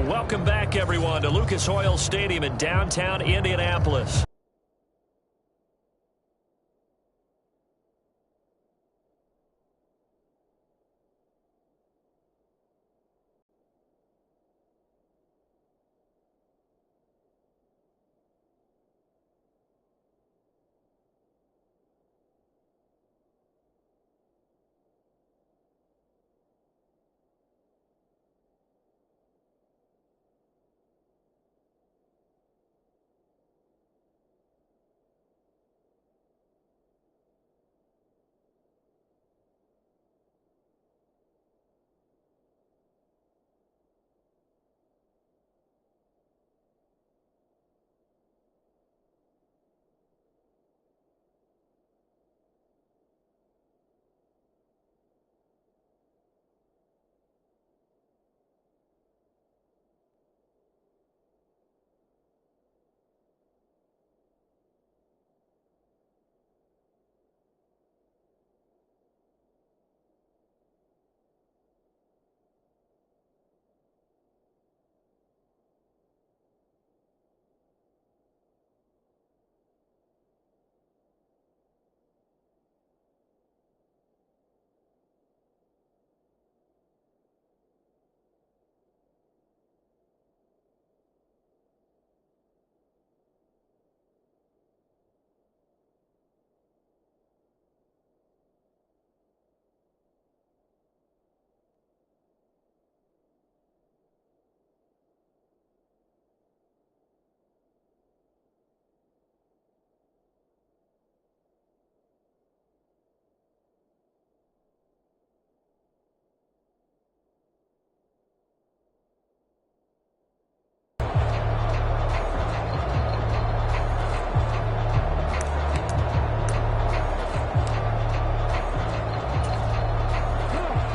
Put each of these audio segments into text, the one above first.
Welcome back, everyone, to Lucas Oil Stadium in downtown Indianapolis.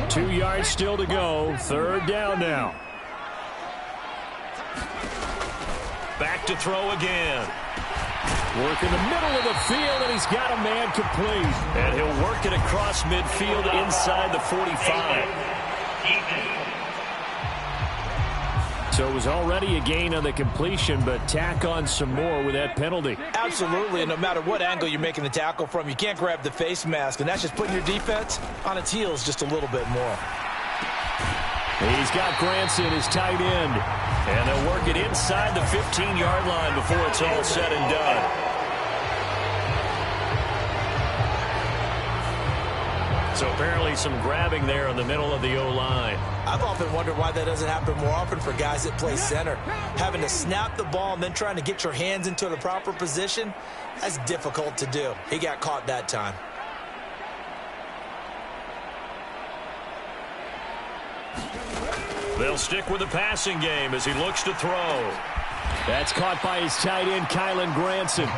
Two yards still to go. Third down now. Back to throw again. Work in the middle of the field, and he's got a man complete. And he'll work it across midfield inside the 45. So it was already a gain on the completion, but tack on some more with that penalty. Absolutely, and no matter what angle you're making the tackle from, you can't grab the face mask, and that's just putting your defense on its heels just a little bit more. He's got Granson, his tight end, and they'll work it inside the 15-yard line before it's all said and done. So apparently some grabbing there in the middle of the O-line. I've often wondered why that doesn't happen more often for guys that play center. Having to snap the ball and then trying to get your hands into the proper position, that's difficult to do. He got caught that time. They'll stick with the passing game as he looks to throw. That's caught by his tight end, Kylen Granson.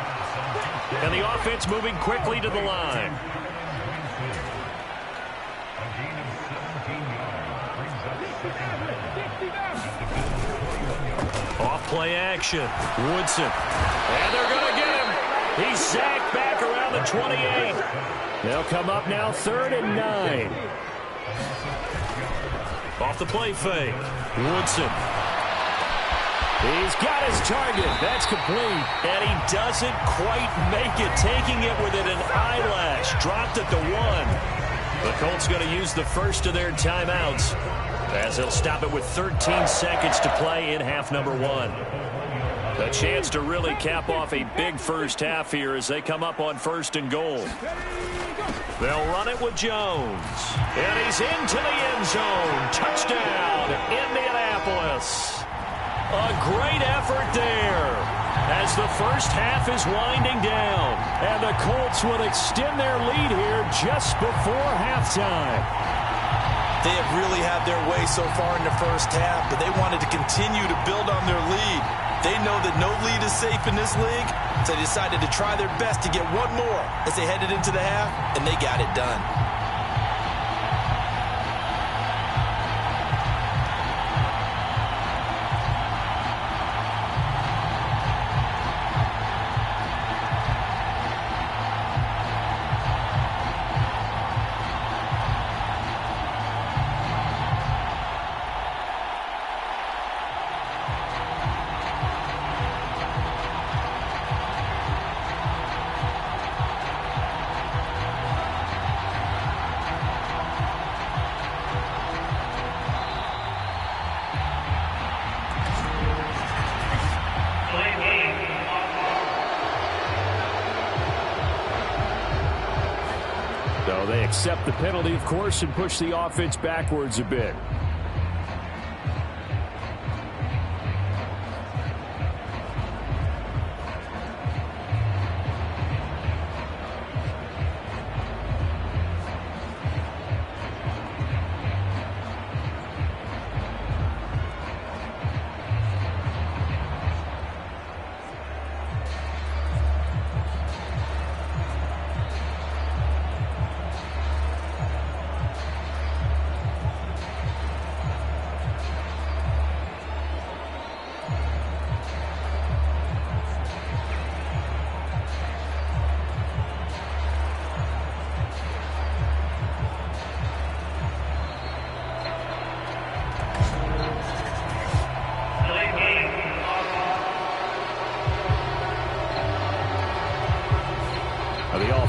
And the offense moving quickly to the line. Off-play action. Woodson. And they're going to get him. He's sacked back around the 28. They'll come up now 3rd and 9. Off the play fake. Woodson. He's got his target. That's complete. And he doesn't quite make it. Taking it within an eyelash. Dropped at the 1. The Colts going to use the first of their timeouts, as they'll stop it with 13 seconds to play in half number 1. A chance to really cap off a big first half here as they come up on 1st and goal. They'll run it with Jones. And he's into the end zone. Touchdown, Indianapolis. A great effort there as the first half is winding down. And the Colts will extend their lead here just before halftime. They have really had their way so far in the first half, but they wanted to continue to build on their lead. They know that no lead is safe in this league, so they decided to try their best to get one more as they headed into the half, and they got it done. So they accept the penalty, of course, and push the offense backwards a bit.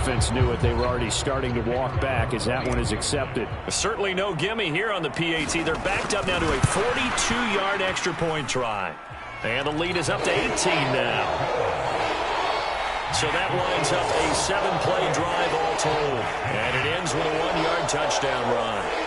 Offense knew it. They were already starting to walk back as that one is accepted. Certainly no gimme here on the PAT. They're backed up now to a 42-yard extra point try. And the lead is up to 18 now. So that lines up a 7-play drive all told. And it ends with a 1-yard touchdown run.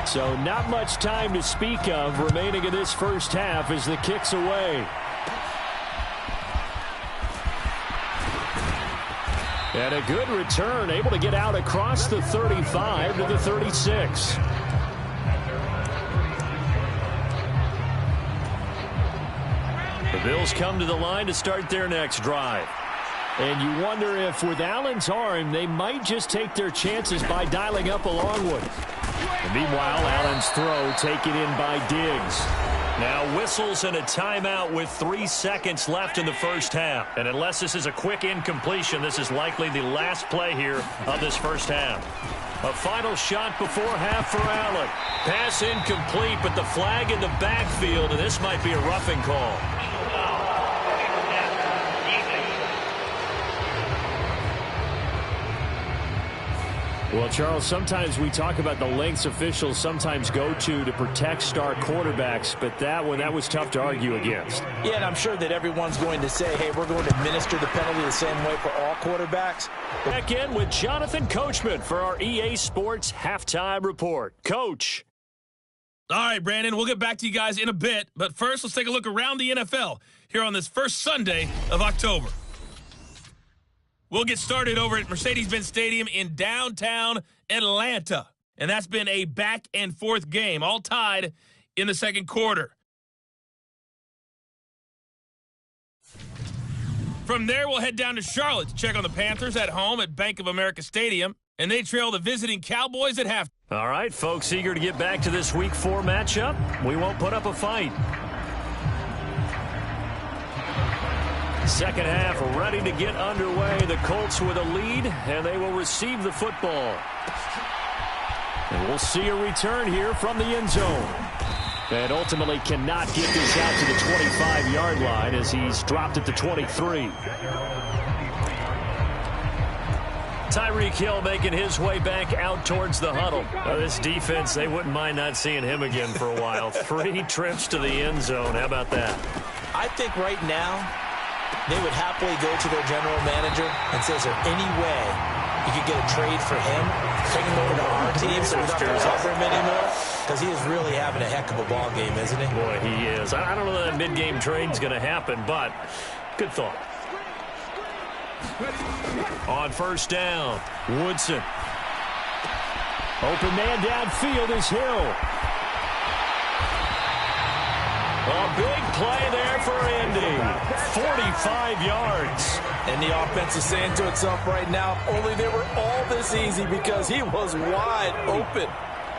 So not much time to speak of remaining in this first half as the kick's away. And a good return, able to get out across the 35 to the 36. The Bills come to the line to start their next drive. And you wonder if with Allen's arm, they might just take their chances by dialing up a long one. And meanwhile, Allen's throw taken in by Diggs. Now whistles and a timeout with 3 seconds left in the first half. And unless this is a quick incompletion, this is likely the last play here of this first half. A final shot before half for Allen. Pass incomplete, but the flag in the backfield, and this might be a roughing call. Well, Charles, sometimes we talk about the lengths officials sometimes go to protect star quarterbacks, but that was tough to argue against. Yeah, and I'm sure that everyone's going to say, hey, we're going to administer the penalty the same way for all quarterbacks. Back in with Jonathan Coachman for our EA Sports Halftime Report. Coach. All right, Brandon, we'll get back to you guys in a bit, but first let's take a look around the NFL here on this first Sunday of October. We'll get started over at Mercedes-Benz Stadium in downtown Atlanta. And that's been a back-and-forth game, all tied in the second quarter. From there, we'll head down to Charlotte to check on the Panthers at home at Bank of America Stadium. And they trail the visiting Cowboys at half. All right, folks, eager to get back to this Week 4 matchup. We won't put up a fight. Second half ready to get underway. The Colts with a lead, and they will receive the football. And we'll see a return here from the end zone. And ultimately cannot get this out to the 25-yard line as he's dropped at the 23. Tyreek Hill making his way back out towards the huddle. Now, this defense, they wouldn't mind not seeing him again for a while. 3 trips to the end zone. How about that? I think right now they would happily go to their general manager and say, is there any way you could get a trade for him, take him over to our team so we don't have to cover him anymore? Because he is really having a heck of a ball game, isn't he? Boy, he is. I don't know that mid-game trade's going to happen, but good thought. On first down, Woodson. Open man downfield is Hill. A big play there for Indy. 45 yards. And the offense is saying to itself right now, only they were all this easy because he was wide open.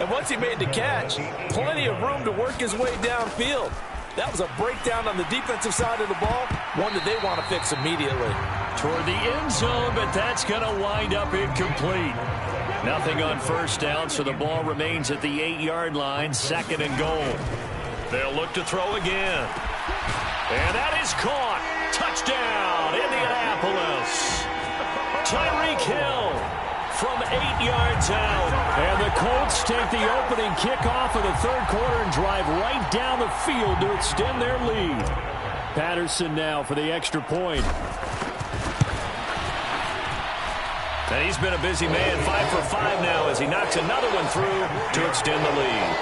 And once he made the catch, plenty of room to work his way downfield. That was a breakdown on the defensive side of the ball, one that they want to fix immediately. Toward the end zone, but that's going to wind up incomplete. Nothing on first down, so the ball remains at the 8-yard line, 2nd and goal. They'll look to throw again. And that is caught. Touchdown, Indianapolis. Tyreek Hill from 8 yards out. And the Colts take the opening kickoff of the third quarter and drive right down the field to extend their lead. Patterson now for the extra point. And he's been a busy man, 5 for 5 now as he knocks another one through to extend the lead.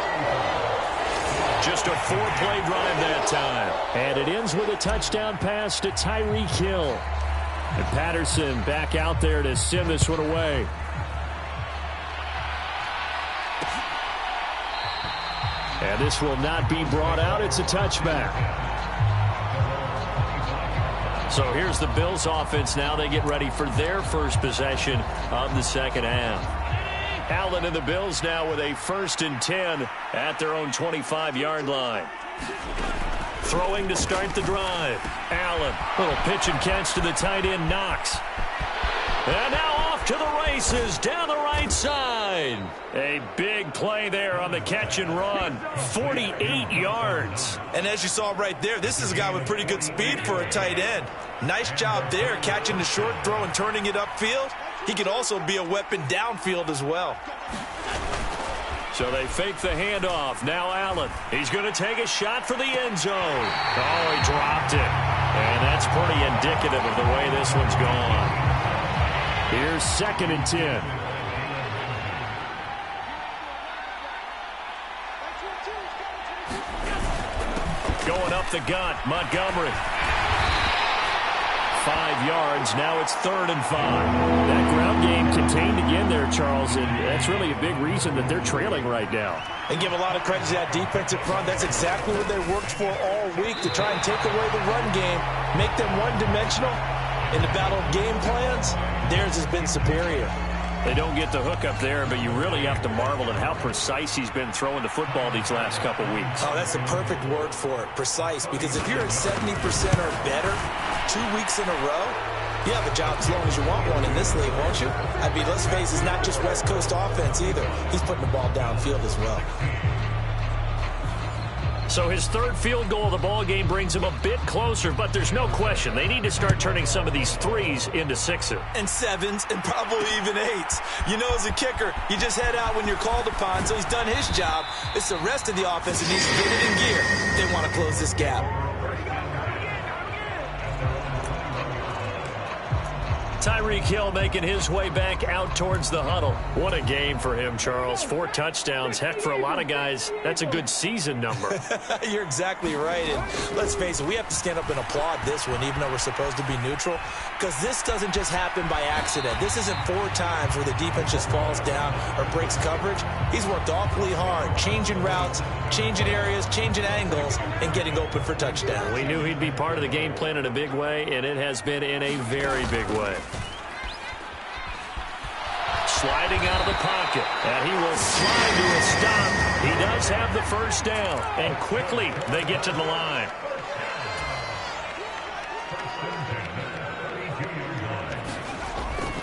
Just a 4-play drive that time. And it ends with a touchdown pass to Tyreek Hill. And Patterson back out there to send this one away. And this will not be brought out. It's a touchback. So here's the Bills offense now. They get ready for their first possession of the second half. Allen and the Bills now with a 1st and 10 at their own 25-yard line. Throwing to start the drive. Allen, little pitch and catch to the tight end, Knox. And now off to the races down the right side. A big play there on the catch and run. 48 yards. And as you saw right there, this is a guy with pretty good speed for a tight end. Nice job there, catching the short throw and turning it upfield. He can also be a weapon downfield as well. So they fake the handoff. Now Allen. He's going to take a shot for the end zone. Oh, he dropped it. And that's pretty indicative of the way this one's gone. Here's 2nd and 10. Going up the gut, Montgomery. 5 yards. Now it's 3rd and 5. That ground game contained again there, Charles, and that's really a big reason that they're trailing right now. And give a lot of credit to that defensive front. That's exactly what they worked for all week, to try and take away the run game, make them one-dimensional. In the battle of game plans, theirs has been superior. They don't get the hook up there, but you really have to marvel at how precise he's been throwing the football these last couple weeks. Oh, that's the perfect word for it, precise. Because if you're at 70% or better 2 weeks in a row, you have a job as long as you want one in this league, won't you? I mean, let's face it, it's not just West Coast offense either. He's putting the ball downfield as well. So his 3rd field goal of the ball game brings him a bit closer, but there's no question they need to start turning some of these 3s into 6s. And 7s and probably even 8s. You know, as a kicker, you just head out when you're called upon, so he's done his job. It's the rest of the offense that needs to get it in gear. They want to close this gap. Tyreek Hill making his way back out towards the huddle. What a game for him, Charles. 4 touchdowns. Heck, for a lot of guys, that's a good season number. You're exactly right. And let's face it, we have to stand up and applaud this one, even though we're supposed to be neutral, because this doesn't just happen by accident. This isn't 4 times where the defense just falls down or breaks coverage. He's worked awfully hard, changing routes, changing areas, changing angles, and getting open for touchdowns. We knew he'd be part of the game plan in a big way, and it has been in a very big way. Sliding out of the pocket, and he will slide to a stop. He does have the first down, and quickly they get to the line.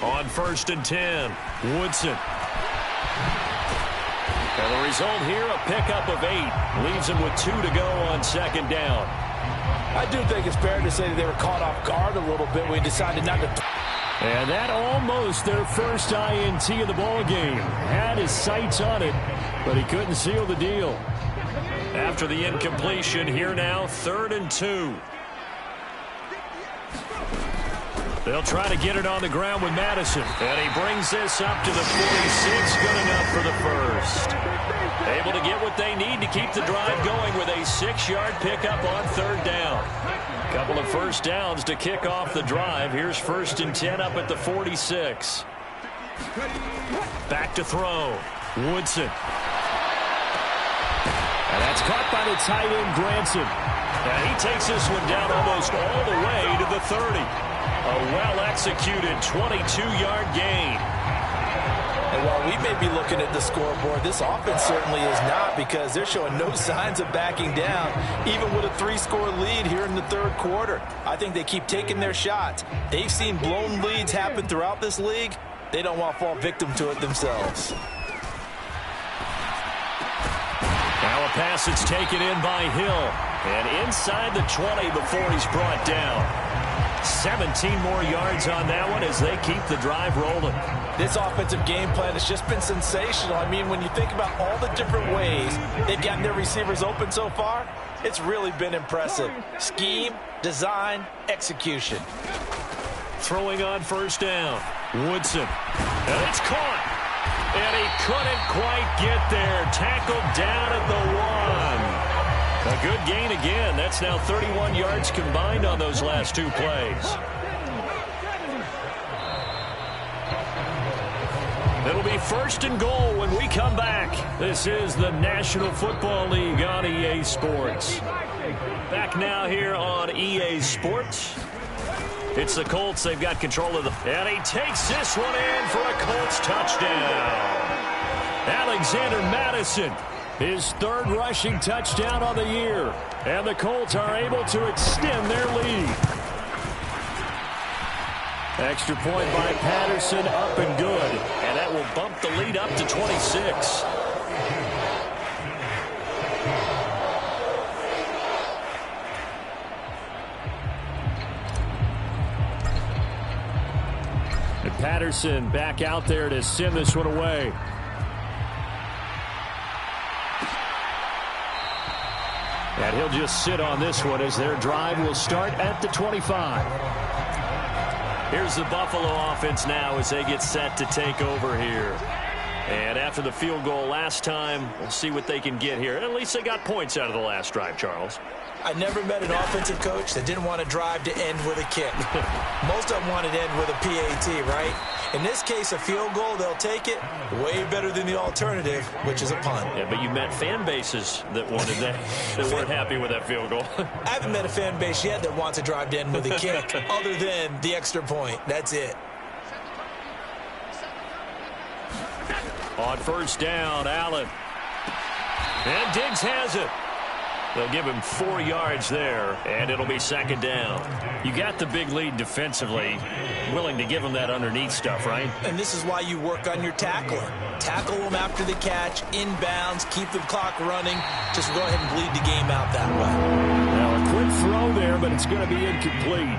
On 1st and 10, Woodson. And the result here, a pickup of 8. Leaves him with 2 to go on 2nd down. I do think it's fair to say that they were caught off guard a little bit when he decided not to. And that almost their first INT of the ball game. Had his sights on it, but he couldn't seal the deal. After the incompletion, here now, 3rd and 2. They'll try to get it on the ground with Madison. And he brings this up to the 46, good enough for the first. Able to get what they need to keep the drive going with a 6-yard pickup on 3rd down. Couple of first downs to kick off the drive. Here's 1st and 10 up at the 46. Back to throw. Woodson. And that's caught by the tight end, Granson. And he takes this one down almost all the way to the 30. A well-executed 22-yard gain. And And while we may be looking at the scoreboard, this offense certainly is not, because they're showing no signs of backing down, even with a 3-score lead here in the third quarter. I think they keep taking their shots. They've seen blown leads happen throughout this league. They don't want to fall victim to it themselves. Now a pass that's taken in by Hill. And inside the 20 before he's brought down. 17 more yards on that one as they keep the drive rolling. This offensive game plan has just been sensational. I mean, when you think about all the different ways they've gotten their receivers open so far, it's really been impressive. Scheme, design, execution. Throwing on first down. Woodson. And it's caught. And he couldn't quite get there. Tackled down at the 1. A good gain again. That's now 31 yards combined on those last 2 plays. It'll be first and goal when we come back. This is the National Football League on EA Sports. Back now here on EA Sports. It's the Colts. They've got control of the... And he takes this one in for a Colts touchdown. Alexander Madison, his 3rd rushing touchdown on the year. And the Colts are able to extend their lead. Extra point by Patterson, up and good. And that will bump the lead up to 26. And Patterson back out there to send this one away. And he'll just sit on this one as their drive will start at the 25. Here's the Buffalo offense now as they get set to take over here. And after the field goal last time, we'll see what they can get here. At least they got points out of the last drive, Charles. I never met an offensive coach that didn't want to drive to end with a kick. Most of them wanted to end with a PAT, right? In this case, a field goal, they'll take it. Way better than the alternative, which is a punt. Yeah, but you met fan bases that wanted that, that weren't happy with that field goal. I haven't met a fan base yet that wants to drive to end with a kick, other than the extra point. That's it. On first down, Allen. And Diggs has it. They'll give him 4 yards there, and it'll be second down. You got the big lead defensively, willing to give him that underneath stuff, right? And this is why you work on your tackling. Tackle them after the catch, inbounds, keep the clock running. Just go ahead and bleed the game out that way. Now a quick throw there, but it's going to be incomplete.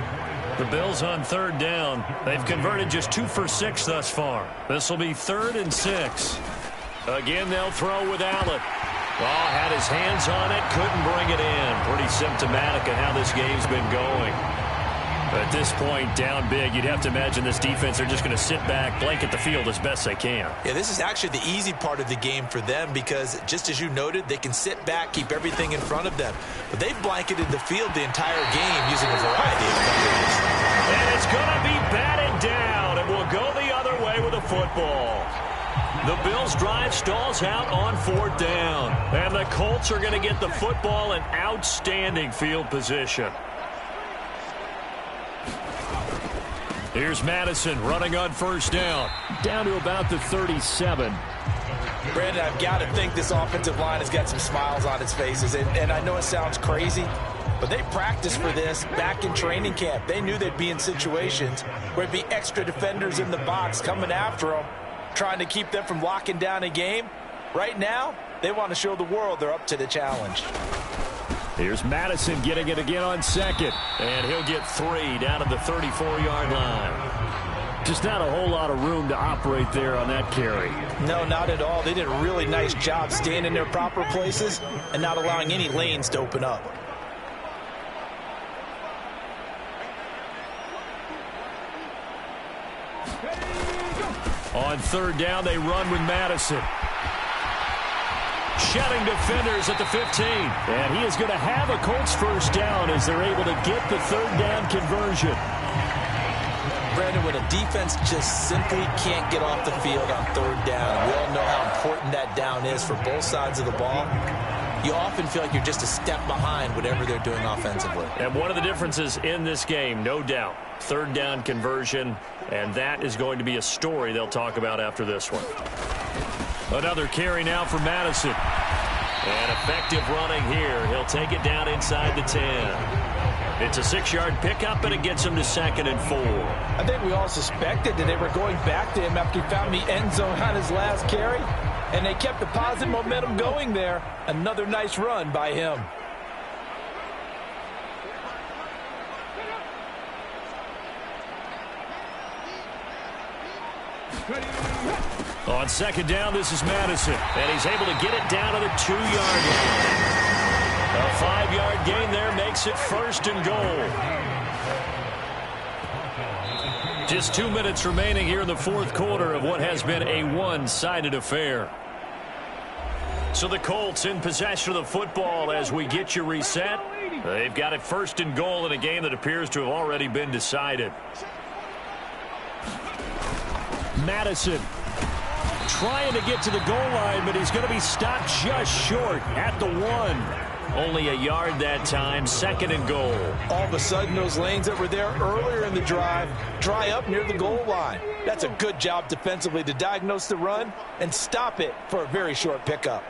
The Bills on third down. They've converted just 2 for 6 thus far. This will be 3rd and 6. Again, they'll throw with Allen. Oh, had his hands on it, couldn't bring it in. Pretty symptomatic of how this game's been going. But at this point, down big, you'd have to imagine this defense are just going to sit back, blanket the field as best they can. Yeah, this is actually the easy part of the game for them because, just as you noted, they can sit back, keep everything in front of them. But they've blanketed the field the entire game using a variety of methods. And it's going to be batted down, and we'll go the other way with the football. The Bills' drive stalls out on 4th down. And the Colts are going to get the football in outstanding field position. Here's Madison running on first down. Down to about the 37. Brandon, I've got to think this offensive line has got some smiles on its faces. And I know it sounds crazy, but they practiced for this back in training camp. They knew they'd be in situations where there'd be extra defenders in the box coming after them, trying to keep them from locking down a game. Right now, they want to show the world they're up to the challenge. Here's Madison getting it again on second. And he'll get 3 down at the 34-yard line. Just not a whole lot of room to operate there on that carry. No, not at all. They did a really nice job staying in their proper places and not allowing any lanes to open up. On third down, they run with Madison. Shedding defenders at the 15. And he is going to have a Colts first down as they're able to get the third down conversion. Brandon, when a defense just simply can't get off the field on third down, we all know how important that down is for both sides of the ball. you often feel like you're just a step behind whatever they're doing offensively. And one of the differences in this game, no doubt, third down conversion, and that is going to be a story they'll talk about after this one. Another carry now for Madison. And effective running here. He'll take it down inside the 10. It's a 6-yard pickup, and it gets him to 2nd and 4. I think we all suspected that they were going back to him after he found the end zone on his last carry, and they kept the positive momentum going there. Another nice run by him. On 2nd down, this is Madison, and he's able to get it down to the 2-yard line. A 5-yard gain there makes it 1st and goal. Just 2 minutes remaining here in the 4th quarter of what has been a one-sided affair. So the Colts in possession of the football as we get you reset. They've got it 1st and goal in a game that appears to have already been decided. Madison trying to get to the goal line, but he's going to be stopped just short at the 1. Only a yard that time, 2nd and goal. All of a sudden, those lanes that were there earlier in the drive dry up near the goal line. That's a good job defensively to diagnose the run and stop it for a very short pickup.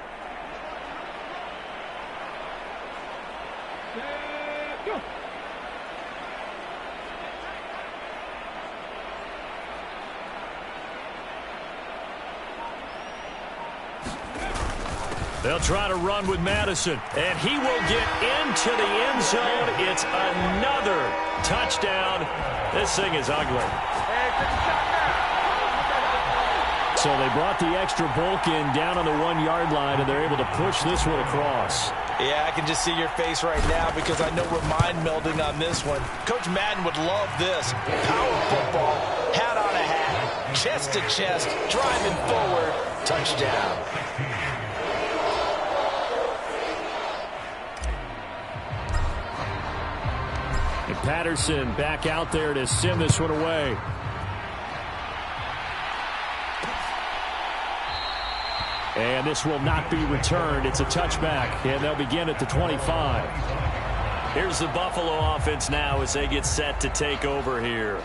They'll try to run with Madison, and he will get into the end zone. It's another touchdown. This thing is ugly. So they brought the extra bulk in down on the 1-yard line, and they're able to push this one across. Yeah, I can just see your face right now because I know we're mind melding on this one. Coach Madden would love this. Power football, hat on a hat, chest to chest, driving forward, touchdown. And Patterson back out there to send this one away. And this will not be returned. It's a touchback, and they'll begin at the 25. Here's the Buffalo offense now as they get set to take over here.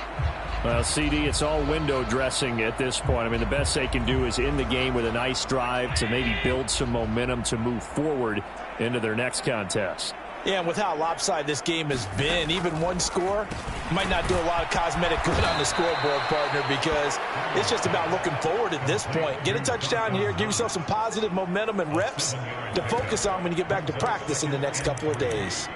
Well, CD, it's all window dressing at this point. I mean, the best they can do is end the game with a nice drive to maybe build some momentum to move forward into their next contest. Yeah, and with how lopsided this game has been, even one score might not do a lot of cosmetic good on the scoreboard, partner, because it's just about looking forward at this point. Get a touchdown here, give yourself some positive momentum and reps to focus on when you get back to practice in the next couple of days.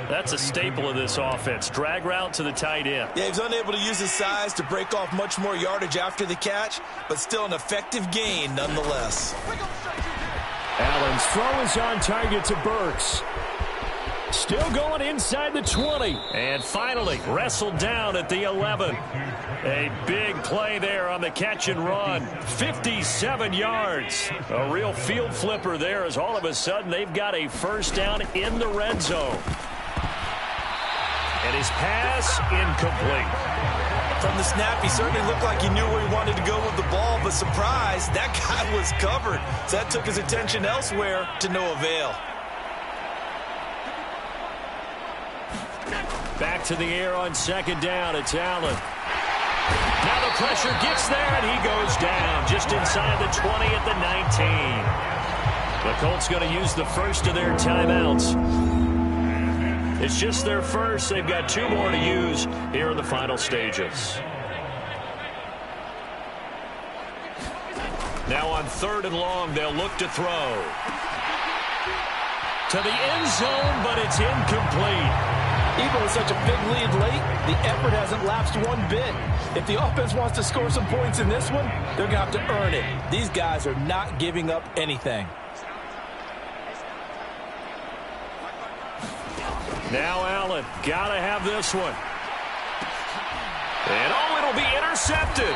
That's a staple of this offense. Drag route to the tight end. Yeah, he's unable to use his size to break off much more yardage after the catch, but still an effective gain nonetheless. Allen's throw is on target to Burks. Still going inside the 20. And finally wrestled down at the 11. A big play there on the catch and run. 57 yards. A real field flipper there as all of a sudden they've got a first down in the red zone. And his pass incomplete. From the snap, he certainly looked like he knew where he wanted to go with the ball, but surprise, that guy was covered. So that took his attention elsewhere to no avail. Back to the air on 2nd down. It's Allen. Now the pressure gets there, and he goes down just inside the 20 at the 19. The Colts going to use the first of their timeouts. It's just their first. They've got 2 more to use here in the final stages. Now on 3rd and long, they'll look to throw. To the end zone, but it's incomplete. Even with such a big lead late, the effort hasn't lapsed one bit. If the offense wants to score some points in this one, they're going to have to earn it. These guys are not giving up anything. Now Allen, got to have this one. And oh, it'll be intercepted.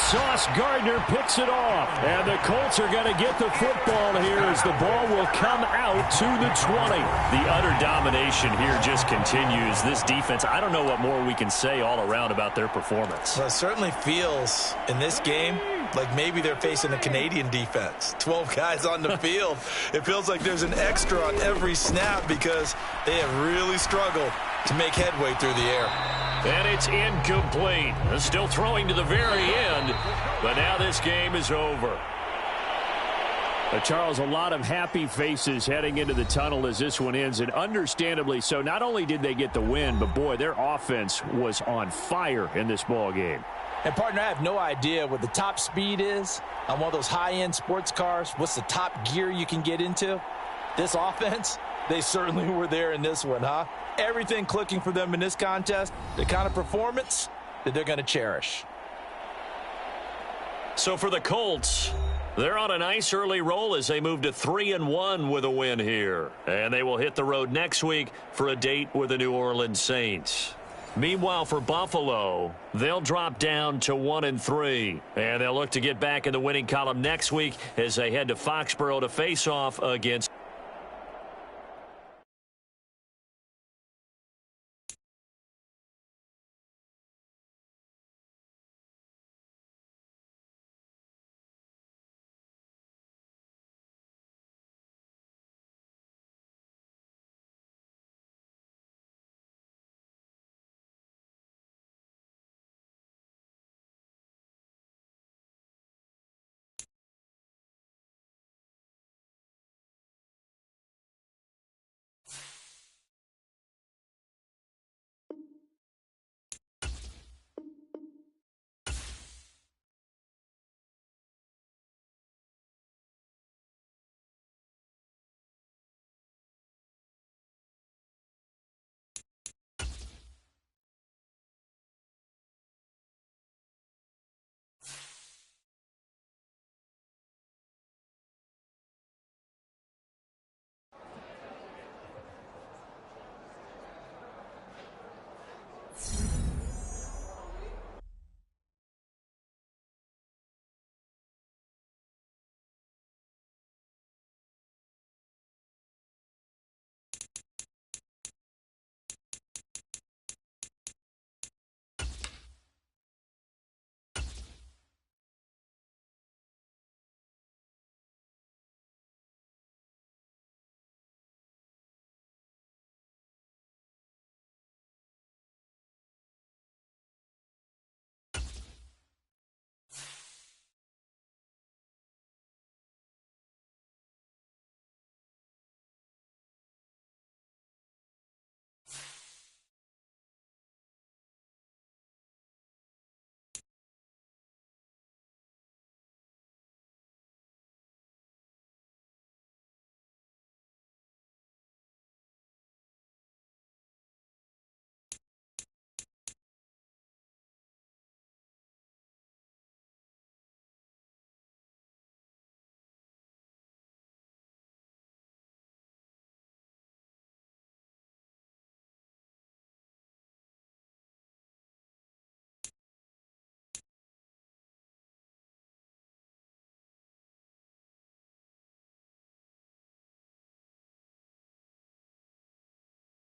Sauce Gardner picks it off. And the Colts are going to get the football here as the ball will come out to the 20. The utter domination here just continues. This defense, I don't know what more we can say all around about their performance. Well, it certainly feels in this game like maybe they're facing a Canadian defense. 12 guys on the field. It feels like there's an extra on every snap because they have really struggled to make headway through the air. And it's incomplete. Still throwing to the very end, but now this game is over. Charles, a lot of happy faces heading into the tunnel as this one ends, and understandably so. Not only did they get the win, but boy, their offense was on fire in this ball game. And, partner, I have no idea what the top speed is on one of those high-end sports cars. What's the top gear you can get into? This offense, they certainly were there in this one, huh? Everything clicking for them in this contest, the kind of performance that they're going to cherish. So for the Colts, they're on a nice early roll as they move to 3-1 with a win here. And they will hit the road next week for a date with the New Orleans Saints. Meanwhile, for Buffalo, they'll drop down to 1-3. And they'll look to get back in the winning column next week as they head to Foxborough to face off against